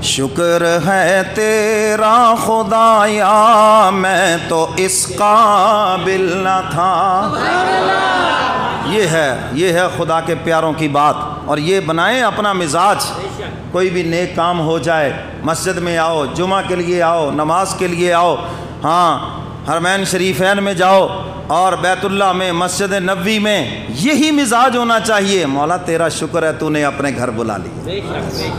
شکر ہے تیرا خدایا میں تو اس قابل نہ تھا۔ یہ ہے خدا کے پیاروں کی بات، اور یہ بنائیں اپنا مزاج۔ کوئی بھی نیک کام ہو جائے، مسجد میں آؤ، جمعہ کے لیے آؤ، نماز کے لیے آؤ، ہاں حرمین شریفین میں جاؤ اور بیت اللہ میں، مسجد نبوی میں، یہی مزاج ہونا چاہیے۔ مولا تیرا شکر ہے تو نے اپنے گھر بلا لی۔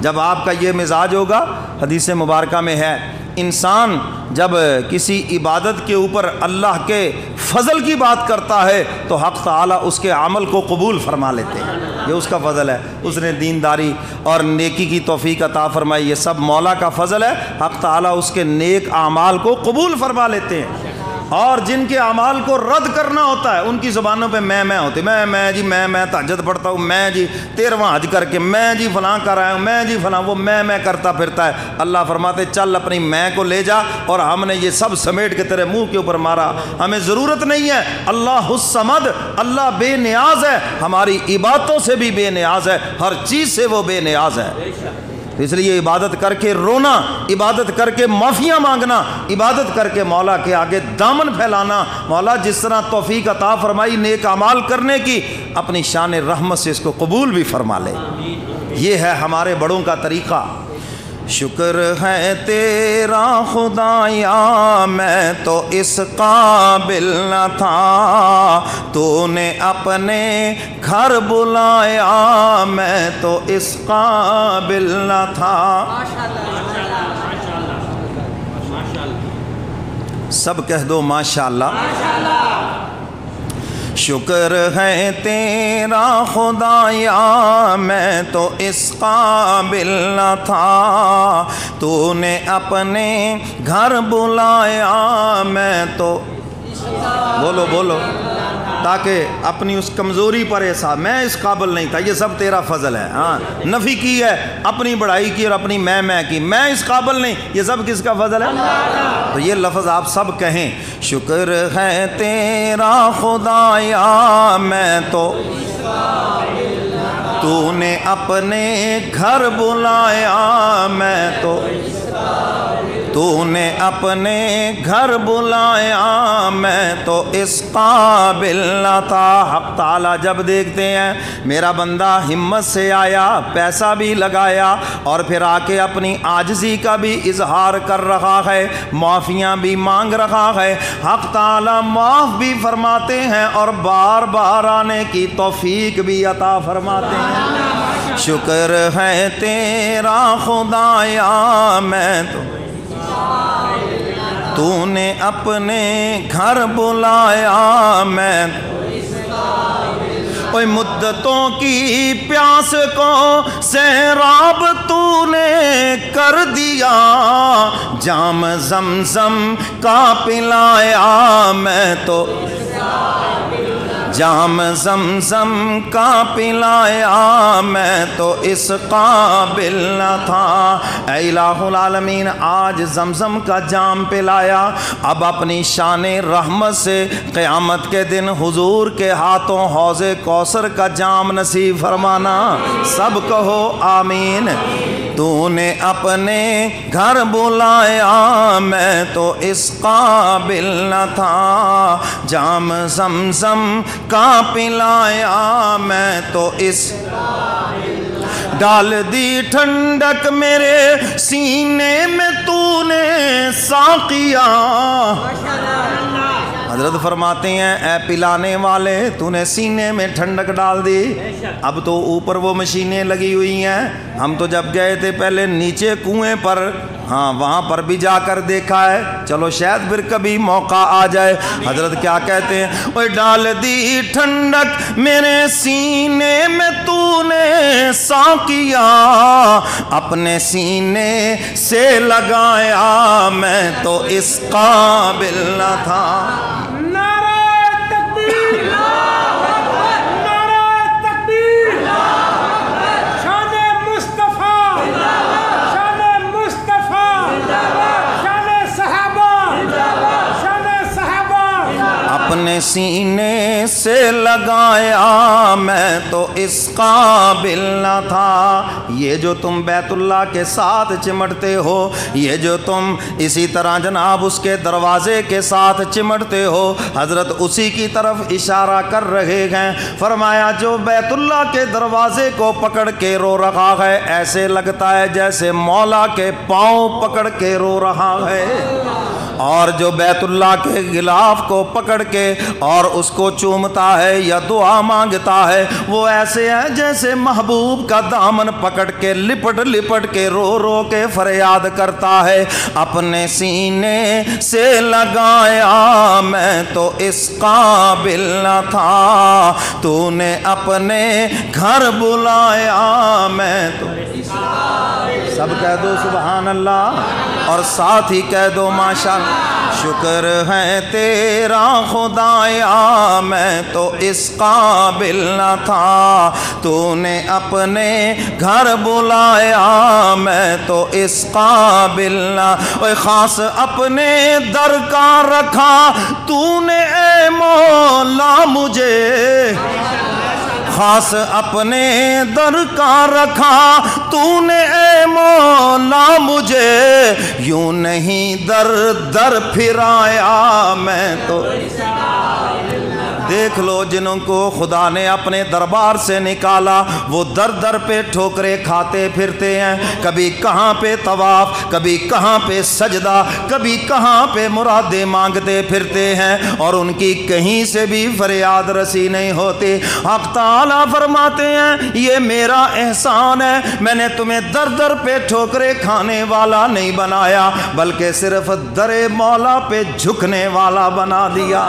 جب آپ کا یہ مزاج ہوگا، حدیث مبارکہ میں ہے انسان جب کسی عبادت کے اوپر اللہ کے فضل کی بات کرتا ہے تو حق تعالیٰ اس کے عمل کو قبول فرما لیتے ہیں۔ یہ اس کا فضل ہے، اس نے دینداری اور نیکی کی توفیق عطا فرمائی، یہ سب مولا کا فضل ہے۔ حق تعالیٰ اس کے نیک اعمال کو قبول فرما لیتے ہیں، اور جن کے اعمال کو رد کرنا ہوتا ہے ان کی زبانوں پہ میں ہوتی، میں جی میں تہجد پڑھتا ہوں، میں جی 13واں حج کر کے، میں جی فلاں کر آیا ہوں، میں جی فلاں، وہ میں کرتا پھرتا ہے۔ اللہ فرماتے چل اپنی میں کو لے جا، اور ہم نے یہ سب سمیٹ کے تیرے منہ کے اوپر مارا، ہمیں ضرورت نہیں ہے۔ اللہ الصمد، اللہ بے نیاز ہے، ہماری عبادتوں سے بھی بے نیاز ہے، ہر چیز سے وہ بے نیاز ہے۔ اس لیے عبادت کر کے رونا، عبادت کر کے معافیاں مانگنا، عبادت کر کے مولا کے آگے دامن پھیلانا، مولا جس طرح توفیق عطا فرمائی نیک اعمال کرنے کی، اپنی شان رحمت سے اس کو قبول بھی فرما لے۔ یہ ہے ہمارے بڑوں کا طریقہ۔ شکر ہے تیرا خدایا میں تو اس قابل نہ تھا، تو نے اپنے گھر بلایا میں تو اس قابل نہ تھا۔ سب کہہ دو ماشاءاللہ۔ شکر ہے تیرا خدایا میں تو اس قابل نہ تھا، تو نے اپنے گھر بلایا میں تو، بولو تاکہ اپنی اس کمزوری پر احساس، میں اس قابل نہیں تھا، یہ سب تیرا فضل ہے۔ ہاں نفی کی ہے، اپنی بڑائی کی اور اپنی میں کی، میں اس قابل نہیں، یہ سب کس کا فضل ہے؟ تو یہ لفظ آپ سب کہیں، شکر ہے تیرا خدایا میں تو نے اپنے گھر بلایا میں تو نے اپنے گھر بلایا میں تو اس قابل نہ تھا۔ حق تعالیٰ جب دیکھتے ہیں میرا بندہ ہمت سے آیا، پیسہ بھی لگایا، اور پھر آ کے اپنی عاجزی کا بھی اظہار کر رہا ہے، معافیاں بھی مانگ رہا ہے، حق تعالیٰ معاف بھی فرماتے ہیں اور بار بار آنے کی توفیق بھی عطا فرماتے ہیں۔ شکر ہے تیرا خدایا میں تو نے اپنے گھر بلایا میں، اوہ مدتوں کی پیاس کو سیراب تو نے کر دیا، جام زمزم کا پلایا میں تو، جام زمزم کا پلایا میں تو اس قابل نہ تھا۔ اے الہ العالمین آج زمزم کا جام پلایا، اب اپنی شان رحمت سے قیامت کے دن حضور کے ہاتھوں حوض کوثر کا جام نصیب فرمانا۔ سب کہو آمین۔ تو نے اپنے گھر بلایا میں تو اس قابل نہ تھا، جام زمزم کا پلایا میں تو اس، ڈال دی ٹھنڈک میرے سینے میں تو نے ساقیا۔ حضرت فرماتے ہیں اے پلانے والے تو نے سینے میں ٹھنڈک ڈال دی، اب تو اوپر وہ مشینیں لگی ہوئی ہیں، ہم تو جب گئے تھے پہلے نیچے کنویں پر، ہاں وہاں پر بھی جا کر دیکھا ہے، چلو شاید پھر کبھی موقع آ جائے۔ حضرت کیا کہتے ہیں، اوہ ڈال دی ٹھنڈک میرے سینے میں تو نے ساقیا، اپنے سینے سے لگایا میں تو اس قابل نہ تھا۔ اپنے سینے سے لگایا میں تو اس قابل نہ تھا۔ یہ جو تم بیت اللہ کے ساتھ چمٹتے ہو، یہ جو تم اسی طرح جناب اس کے دروازے کے ساتھ چمٹتے ہو، حضرت اسی کی طرف اشارہ کر رہے ہیں۔ فرمایا جو بیت اللہ کے دروازے کو پکڑ کے رو رہا ہے، ایسے لگتا ہے جیسے مولا کے پاؤں پکڑ کے رو رہا ہے، اور جو بیت اللہ کے غلاف کو پکڑ کے اور اس کو چومتا ہے یا دعا مانگتا ہے، وہ ایسے ہے جیسے محبوب کا دامن پکڑ کے لپٹ لپٹ کے رو رو کے فریاد کرتا ہے، اپنے سینے سے لگایا میں تو اس قابل نہ تھا، تو نے اپنے گھر بلایا میں تو سب کہہ دو سبحان اللہ، اور ساتھ ہی کہہ دو ماشاءاللہ۔ شکر ہے تیرا خدایا میں تو اس قابل نہ تھا، تو نے اپنے گھر بلایا میں تو اس قابل نہ، اوے خاص اپنے در کا رکھا تو نے اے مولا مجھے، خاص اپنے در کا رکھا تو نے اے مولا مجھے، یوں نہیں در در پھرایا میں تو۔ دیکھ لو جنہوں کو خدا نے اپنے دربار سے نکالا وہ در در پہ ٹھوکریں کھاتے پھرتے ہیں، کبھی کہاں پہ طواف، کبھی کہاں پہ سجدہ، کبھی کہاں پہ مرادیں مانگتے پھرتے ہیں، اور ان کی کہیں سے بھی فریاد رسی نہیں ہوتی۔ حق تعالیٰ فرماتے ہیں یہ میرا احسان ہے، میں نے تمہیں در در پہ ٹھوکریں کھانے والا نہیں بنایا بلکہ صرف در مولا پہ جھکنے والا بنا دیا۔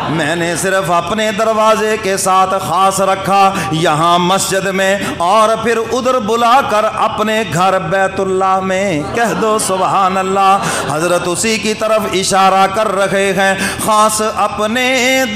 میں نے صرف اپنے دروازے کے ساتھ خاص رکھا یہاں مسجد میں، اور پھر ادھر بلا کر اپنے گھر بیت اللہ میں، کہہ دو سبحان اللہ۔ حضرت اسی کی طرف اشارہ کر رہے ہیں، خاص اپنے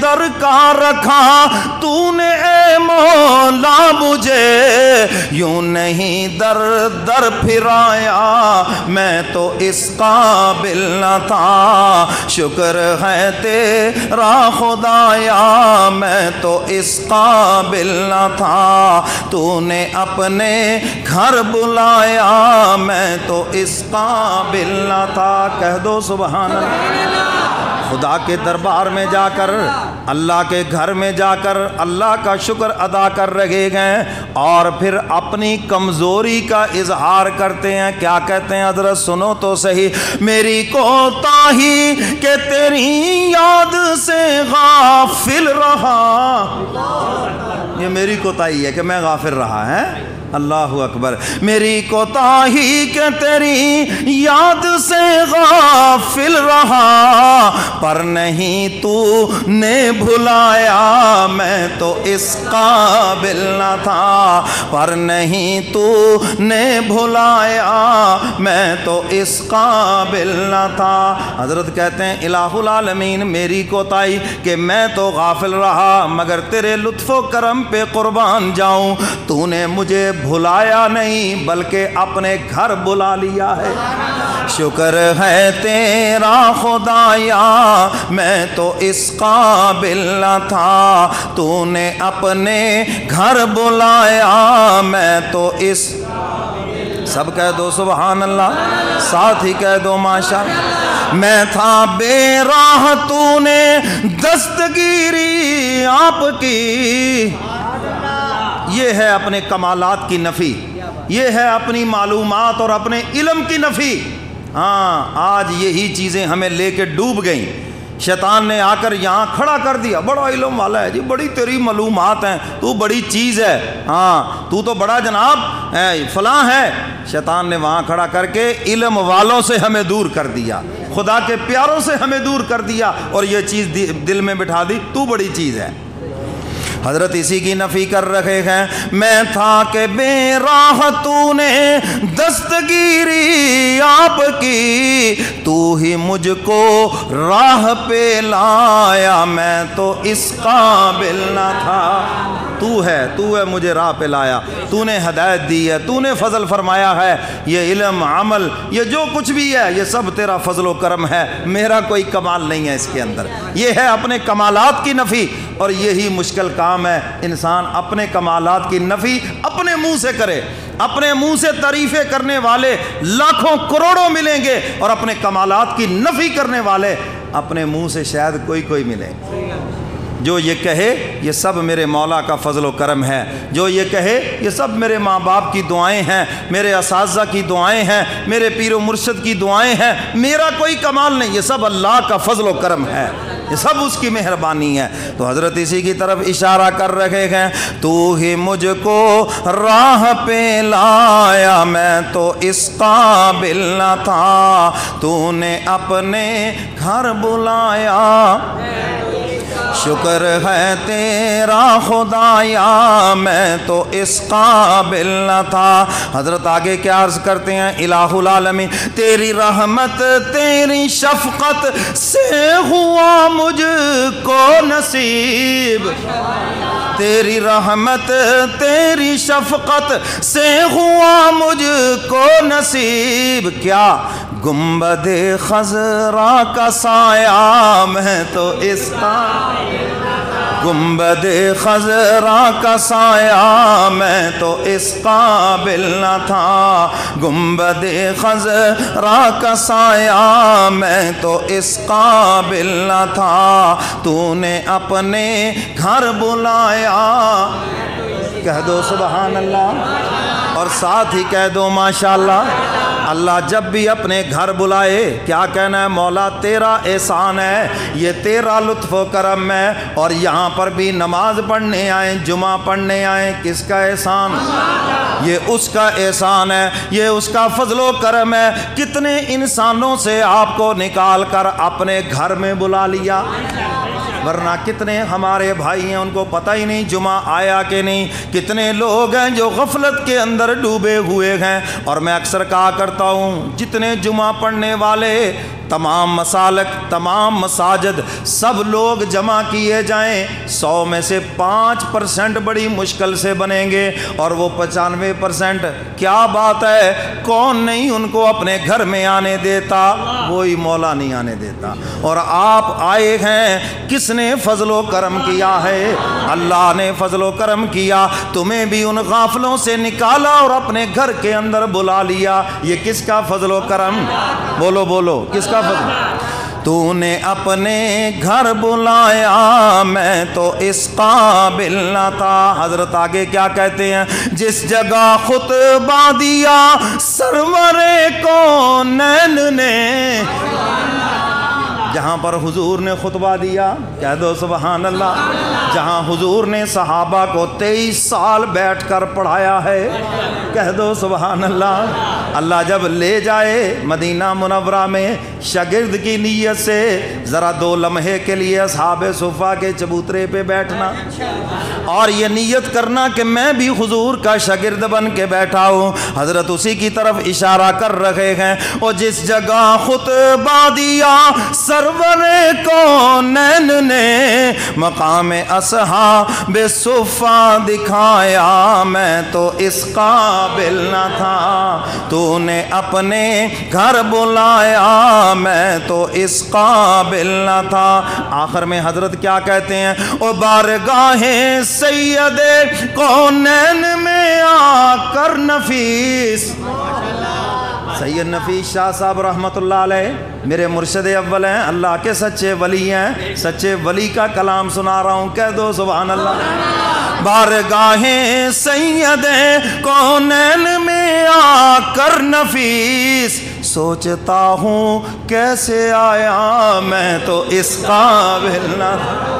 در کا رکھا تو نے اے مولا مجھے، یوں نہیں در در پھرایا میں تو اس قابل نہ تھا، شکر ہے تیرا خدایا میں تو اس قابل نہ تھا، تو نے اپنے گھر بلایا میں تو اس قابل نہ تھا، کہہ دو سبحان اللہ۔ خدا کے دربار میں جا کر، اللہ کے گھر میں جا کر اللہ کا شکر ادا کر رہے ہیں، اور پھر اپنی کمزوری کا اظہار کرتے ہیں۔ کیا کہتے ہیں حضرت سنو تو صحیح، میری کوتاہی کہ تیری یاد سے غافل رہا، یہ میری کوتاہی ہے کہ میں غافل رہا ہے، اللہ اکبر، میری کوتاہی کہ تیری یاد سے غافل رہا، پر نہیں تو نے بھلایا میں تو اس قابل نہ تھا، پر نہیں تو نے بھلایا میں تو اس قابل نہ تھا۔ حضرت کہتے ہیں الہ العالمین میری کوتاہی کہ میں تو غافل رہا مگر تیرے لطف و کرم پہ قربان جاؤں، تو نے مجھے بھلایا نہیں بلکہ اپنے گھر بلا لیا ہے، شکر ہے تیرا خدایا میں تو اس قابل نہ تھا، تو نے اپنے گھر بلایا میں تو اس، سب کہہ دو سبحان اللہ، ساتھ ہی کہہ دو ماشاءاللہ۔ میں تھا بے راہ تو نے دستگیری آپ کی، یہ ہے اپنے کمالات کی نفی، یہ ہے اپنی معلومات اور اپنے علم کی نفی۔ ہاں آج یہی چیزیں ہمیں لے کے ڈوب گئیں، شیطان نے آ کر یہاں کھڑا کر دیا، بڑا علم والا ہے جی، بڑی تیری معلومات ہیں، تو بڑی چیز ہے، ہاں تو بڑا جناب فلاں ہے۔ شیطان نے وہاں کھڑا کر کے علم والوں سے ہمیں دور کر دیا، خدا کے پیاروں سے ہمیں دور کر دیا، اور یہ چیز دل میں بٹھا دی تو بڑی چیز ہے۔ حضرت اسی کی نفی کر رہے ہیں، میں تھا کہ بے راہ تو نے دستگیری آپ کی، تو ہی مجھ کو راہ پہ لایا میں تو اس قابل نہ تھا۔ تو ہے مجھے راہ پہ لایا، تو نے ہدایت دی ہے، تو نے فضل فرمایا ہے، یہ علم عمل یہ جو کچھ بھی ہے یہ سب تیرا فضل و کرم ہے، میرا کوئی کمال نہیں ہے اس کے اندر۔ یہ ہے اپنے کمالات کی نفی، اور یہی مشکل کام ہے، انسان اپنے کمالات کی نفی اپنے منہ سے کرے۔ اپنے منہ سے تعریفیں کرنے والے لاکھوں کروڑوں ملیں گے، اور اپنے کمالات کی نفی کرنے والے اپنے منہ سے شاید کوئی ملے۔ جو یہ کہے یہ سب میرے مولا کا فضل و کرم ہے، جو یہ کہے یہ سب میرے ماں باپ کی دعائیں ہیں، میرے اساتذہ کی دعائیں ہیں، میرے پیر و مرشد کی دعائیں ہیں، میرا کوئی کمال نہیں، یہ سب اللہ کا فضل و کرم ہے، یہ سب اس کی مہربانی ہے۔ تو حضرت اسی کی طرف اشارہ کر رہے ہیں، تو ہی مجھ کو راہ پہ لایا، میں تو اس قابل نہ تھا، تو نے اپنے گھر بلایا، شکر ہے تیرا خدایا، میں تو اس قابل نہ تھا۔ حضرت آگے کیا عرض کرتے ہیں، الہ العالمین تیری رحمت تیری شفقت سے ہوا مجھ کو نصیب، تیری رحمت تیری شفقت سے ہوا مجھ کو نصیب، کیا گنبد خضرا کا سایہ، میں تو اس گنبد خضرا کا سایہ، میں تو اس قابل نہ تھا، گنبد خضرا کا سایہ، میں تو اس قابل نہ تھا، تو نے اپنے گھر بلایا، کہہ دو سبحان اللہ، اور ساتھ ہی کہہ دو ماشاءاللہ۔ اللہ جب بھی اپنے گھر بلائے کیا کہنا ہے، مولا تیرا احسان ہے، یہ تیرا لطف و کرم ہے، اور یہاں پر بھی نماز پڑھنے آئیں، جمعہ پڑھنے آئیں، کس کا احسان؟ یہ اس کا احسان ہے، یہ اس کا فضل و کرم ہے۔ کتنے انسانوں سے آپ کو نکال کر اپنے گھر میں بلا لیا، ورنہ کتنے ہمارے بھائی ہیں ان کو پتہ ہی نہیں جمعہ آیا کہ نہیں، کتنے لوگ ہیں جو غفلت کے اندر ڈوبے ہوئے ہیں۔ اور میں اکثر کہا کرتا ہوں، جتنے جمعہ پڑھنے والے تمام مسالک، تمام مساجد، سب لوگ جمع کیے جائیں، 100 میں سے 5% بڑی مشکل سے بنیں گے، اور وہ 95% کیا بات ہے، کون نہیں ان کو اپنے گھر میں آنے دیتا؟ وہی مولا نہیں آنے دیتا۔ اور آپ آئے ہیں، کس نے فضل و کرم کیا ہے؟ اللہ نے فضل و کرم کیا، تمہیں بھی ان غافلوں سے نکالا اور اپنے گھر کے اندر بلا لیا۔ یہ کس کا فضل و کرم؟ بولو بولو، کس کا فضل؟ تو نے اپنے گھر بلایا، میں تو اس قابل نہ تھا۔ حضرت آگے کیا کہتے ہیں، جس جگہ خطبہ دیا سرور کونین نے، جہاں پر حضور نے خطبہ دیا، کہہ دو سبحان اللہ، جہاں حضور نے صحابہ کو 23 سال بیٹھ کر پڑھایا ہے، کہہ دو سبحان اللہ۔ اللہ جب لے جائے مدینہ منورہ میں شاگرد کی نیت سے، ذرا 2 لمحے کے لیے اصحاب صفہ کے چبوترے پہ بیٹھنا اور یہ نیت کرنا کہ میں بھی حضور کا شاگرد بن کے بیٹھا ہوں، حضرت اسی کی طرف اشارہ کر رہے ہیں۔ اور جس جگہ خطبہ دیا سرور کونین نے، مقام اصحاب صفہ دکھایا، میں تو اس قابل نہ تھا، تو نے اپنے گھر بلایا، میں تو اس قابل نہ تھا۔ آخر میں حضرت کیا کہتے ہیں، او بارگاہ سید کونین میں آ کر نفیس، سید نفیس شاہ صاحب رحمۃ اللہ علیہ میرے مرشد اول ہیں، اللہ کے سچے ولی ہیں، سچے ولی کا کلام سنا رہا ہوں، کہہ دو سبحان اللہ۔ بارگاہ سید کونین میں آ کر نفیس، سوچتا ہوں کیسے آیا، میں تو اس قابل نہ تھا،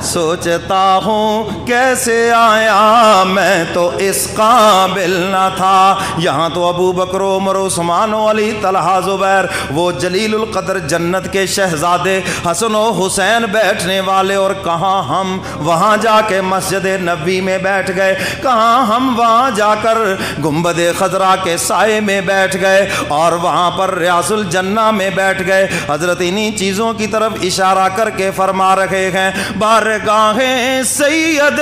سوچتا ہوں کیسے آیا، میں تو اس قابل نہ تھا۔ یہاں تو ابو بکر و عمر و عثمان و علی طلحہ زبیر، وہ جلیل القدر جنت کے شہزادے حسن و حسین بیٹھنے والے، اور کہاں ہم وہاں جا کے مسجد نبوی میں بیٹھ گئے، کہاں ہم وہاں جا کر گنبد خضرا کے سائے میں بیٹھ گئے، اور وہاں پر ریاض الجنہ میں بیٹھ گئے۔ حضرت انہی چیزوں کی طرف اشارہ کر کے فرما رہے ہیں، بار بارگاہ سید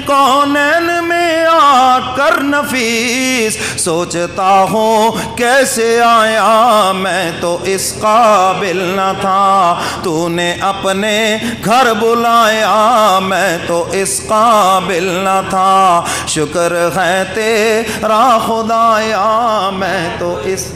کونین میں آ کر نفیس سوچتا ہوں کیسے آیا میں تو اس قابل نہ تھا، تو نے اپنے گھر بلایا میں تو اس قابل نہ تھا، شکر ہے تیرا خدایا میں تو اس